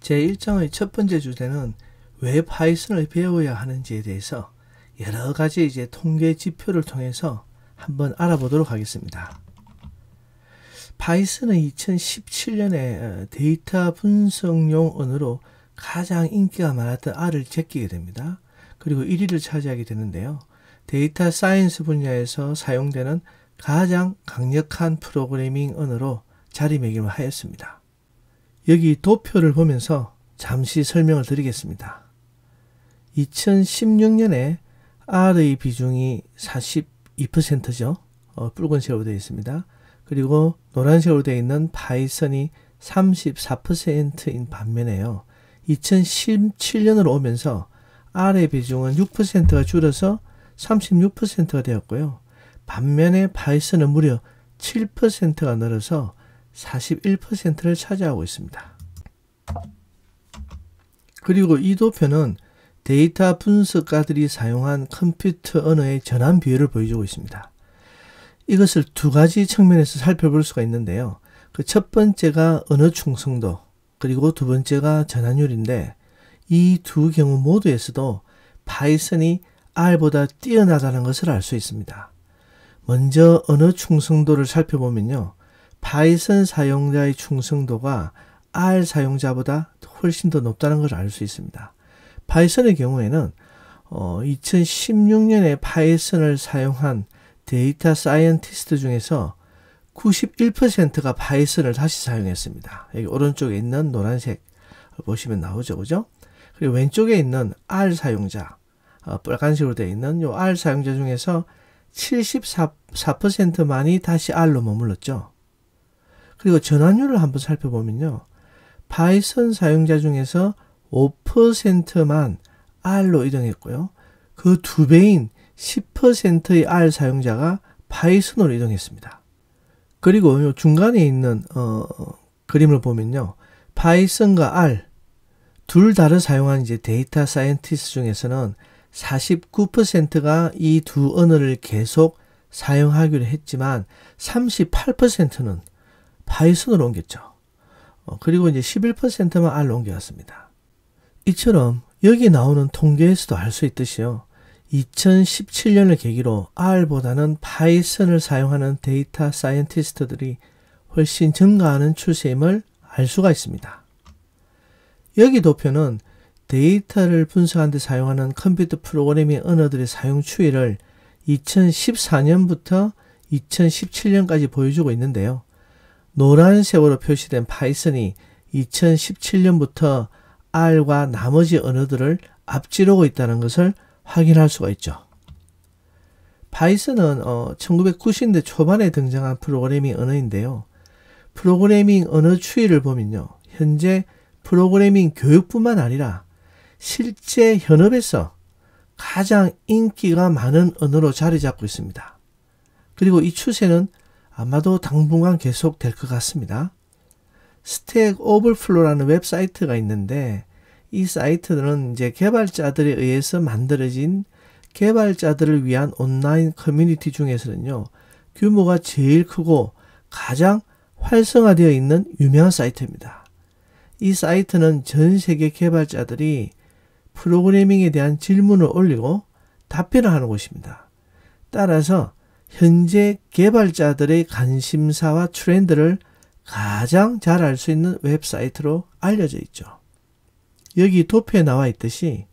제1장의 첫 번째 주제는 왜 파이썬을 배워야 하는지에 대해서 여러 가지 통계 지표를 통해서 한번 알아보도록 하겠습니다. 파이썬은 2017년에 데이터 분석용 언어로 가장 인기가 많았던 R을 제끼게 됩니다. 그리고 1위를 차지하게 되는데요. 데이터 사이언스 분야에서 사용되는 가장 강력한 프로그래밍 언어로 자리매김을 하였습니다. 여기 도표를 보면서 잠시 설명을 드리겠습니다. 2016년에 R의 비중이 42%죠. 붉은색으로 되어 있습니다. 그리고 노란색으로 되어 있는 파이썬이 34%인 반면에요. 2017년으로 오면서 R의 비중은 6%가 줄어서 36%가 되었고요. 반면에 파이썬은 무려 7%가 늘어서 41%를 차지하고 있습니다. 그리고 이 도표는 데이터 분석가들이 사용한 컴퓨터 언어의 전환 비율을 보여주고 있습니다. 이것을 두 가지 측면에서 살펴볼 수가 있는데요. 그 첫 번째가 언어 충성도, 그리고 두 번째가 전환율인데 이 두 경우 모두에서도 파이썬이 R보다 뛰어나다는 것을 알 수 있습니다. 먼저 언어 충성도를 살펴보면요. 파이썬 사용자의 충성도가 R 사용자보다 훨씬 더 높다는 것을 알 수 있습니다. 파이썬의 경우에는 2016년에 파이썬을 사용한 데이터 사이언티스트 중에서 91%가 파이썬을 다시 사용했습니다. 여기 오른쪽에 있는 노란색 보시면 나오죠, 그죠? 그리고 왼쪽에 있는 R 사용자, 빨간색으로 되어 있는 이 R 사용자 중에서 74%만이 다시 R로 머물렀죠. 그리고 전환율을 한번 살펴보면요. 파이썬 사용자 중에서 5%만 R로 이동했고요. 그 두 배인 10%의 R 사용자가 파이썬으로 이동했습니다. 그리고 요 중간에 있는 그림을 보면요. 파이썬과 R 둘 다를 사용한 데이터 사이언티스트 중에서는 49%가 이 두 언어를 계속 사용하기로 했지만 38%는 파이썬으로 옮겼죠. 그리고 11%만 R로 옮겨갔습니다. 이처럼 여기 나오는 통계에서도 알 수 있듯이요. 2017년을 계기로 R보다는 파이썬을 사용하는 데이터 사이언티스트들이 훨씬 증가하는 추세임을 알 수가 있습니다. 여기 도표는 데이터를 분석하는 데 사용하는 컴퓨터 프로그래밍 언어들의 사용 추이를 2014년부터 2017년까지 보여주고 있는데요. 노란색으로 표시된 파이썬이 2017년부터 R과 나머지 언어들을 앞지르고 있다는 것을 확인할 수가 있죠. 파이썬은 1990년대 초반에 등장한 프로그래밍 언어인데요. 프로그래밍 언어 추이를 보면요. 현재 프로그래밍 교육뿐만 아니라 실제 현업에서 가장 인기가 많은 언어로 자리 잡고 있습니다. 그리고 이 추세는 아마도 당분간 계속될 것 같습니다. 스택 오버플로우라는 웹사이트가 있는데 이 사이트는 개발자들에 의해서 만들어진 개발자들을 위한 온라인 커뮤니티 중에서는요. 규모가 제일 크고 가장 활성화되어 있는 유명한 사이트입니다. 이 사이트는 전 세계 개발자들이 프로그래밍에 대한 질문을 올리고 답변을 하는 곳입니다. 따라서 현재 개발자들의 관심사와 트렌드를 가장 잘 알 수 있는 웹사이트로 알려져 있죠. 여기 도표에 나와 있듯이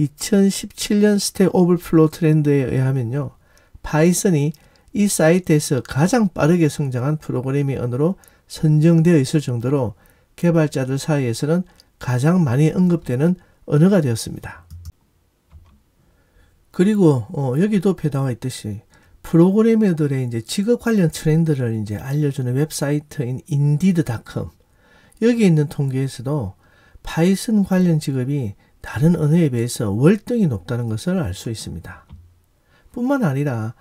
2017년 스택 오버플로우 트렌드에 의하면요. 파이썬이 이 사이트에서 가장 빠르게 성장한 프로그래밍 언어로 선정되어 있을 정도로 개발자들 사이에서는 가장 많이 언급되는 언어가 되었습니다. 그리고 여기 도표에 나와 있듯이 프로그래머들의 직업 관련 트렌드를 알려주는 웹사이트인 indeed.com 여기 있는 통계에서도 파이썬 관련 직업이 다른 언어에 비해서 월등히 높다는 것을 알 수 있습니다. 뿐만 아니라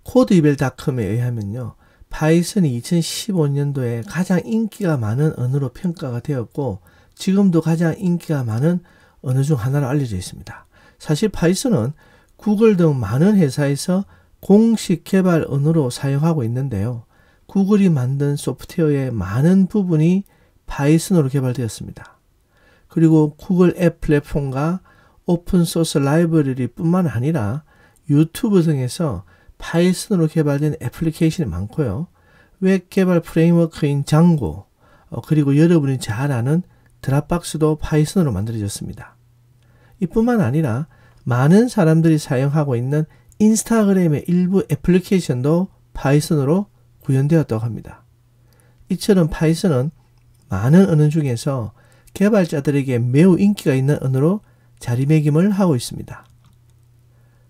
codeable.com에 의하면요. 파이썬이 2015년도에 가장 인기가 많은 언어로 평가가 되었고 지금도 가장 인기가 많은 언어 중 하나로 알려져 있습니다. 사실 파이썬은 구글 등 많은 회사에서 공식 개발 언어로 사용하고 있는데요. 구글이 만든 소프트웨어의 많은 부분이 파이썬으로 개발되었습니다. 그리고 구글 앱 플랫폼과 오픈소스 라이브러리 뿐만 아니라 유튜브 등에서 파이썬으로 개발된 애플리케이션이 많고요. 웹 개발 프레임워크인 장고, 그리고 여러분이 잘 아는 드랍박스도 파이썬으로 만들어졌습니다. 이뿐만 아니라 많은 사람들이 사용하고 있는 인스타그램의 일부 애플리케이션도 파이썬으로 구현되었다고 합니다. 이처럼 파이썬은 많은 언어 중에서 개발자들에게 매우 인기가 있는 언어로 자리매김을 하고 있습니다.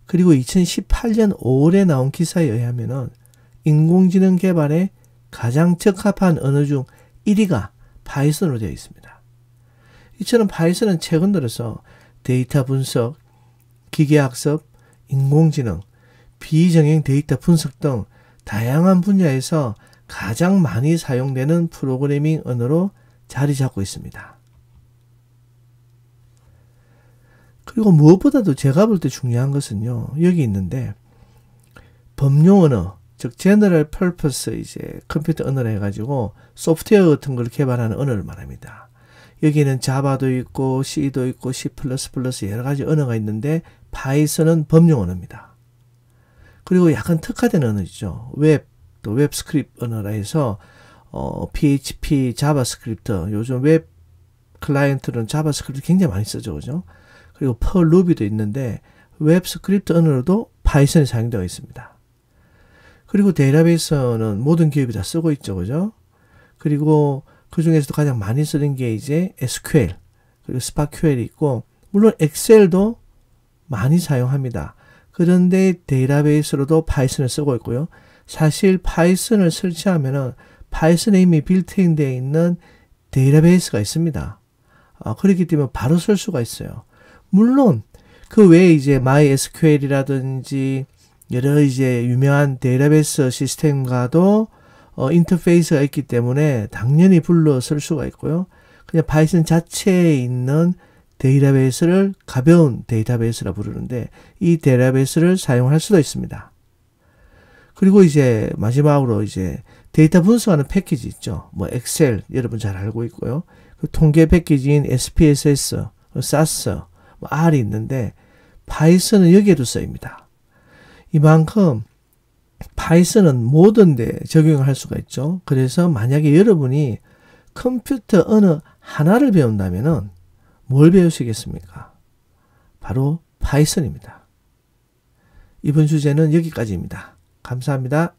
그리고 2018년 5월에 나온 기사에 의하면 인공지능 개발에 가장 적합한 언어 중 1위가 파이썬으로 되어 있습니다. 이처럼 파이썬은 최근 들어서 데이터 분석, 기계학습, 인공지능, 비정형 데이터 분석 등 다양한 분야에서 가장 많이 사용되는 프로그래밍 언어로 자리 잡고 있습니다. 그리고 무엇보다도 제가 볼 때 중요한 것은요, 여기 있는데, 범용 언어, 즉, General Purpose 이제 컴퓨터 언어라 해가지고 소프트웨어 같은 걸 개발하는 언어를 말합니다. 여기는 자바도 있고, C도 있고, C++ 여러 가지 언어가 있는데, 파이썬은 범용 언어입니다. 그리고 약간 특화된 언어죠. 웹, 또 웹 스크립트 언어라 해서, PHP, 자바스크립트, 요즘 웹 클라이언트는 자바스크립트 굉장히 많이 쓰죠. 그죠? 그리고 펄 루비도 있는데 웹 스크립트 언어로도 파이썬이 사용되어 있습니다. 그리고 데이터베이스는 모든 기업이 다 쓰고 있죠. 그죠? 그리고 그 중에서도 가장 많이 쓰는 게 이제 SQL, 그리고 스파QL이 있고, 물론 엑셀도 많이 사용합니다. 그런데 데이터베이스로도 파이썬을 쓰고 있고요. 사실 파이썬을 설치하면은 파이썬에 이미 빌트인 되어 있는 데이터베이스가 있습니다. 그렇기 때문에 바로 쓸 수가 있어요. 물론 그 외에 이제 MySQL이라든지 여러 이제 유명한 데이터베이스 시스템과도 인터페이스가 있기 때문에 당연히 불러 쓸 수가 있고요. 그냥 파이썬 자체에 있는 데이터베이스를 가벼운 데이터베이스라 부르는데 이 데이터베이스를 사용할 수도 있습니다. 그리고 이제 마지막으로 이제 데이터 분석하는 패키지 있죠. 뭐 엑셀 여러분 잘 알고 있고요. 그 통계 패키지인 SPSS, SAS, R이 있는데 파이썬은 여기에도 쓰입니다. 이만큼 파이썬은 모든 데 적용을 할 수가 있죠. 그래서 만약에 여러분이 컴퓨터 언어 하나를 배운다면은 뭘 배우시겠습니까? 바로 파이썬입니다. 이번 주제는 여기까지입니다. 감사합니다.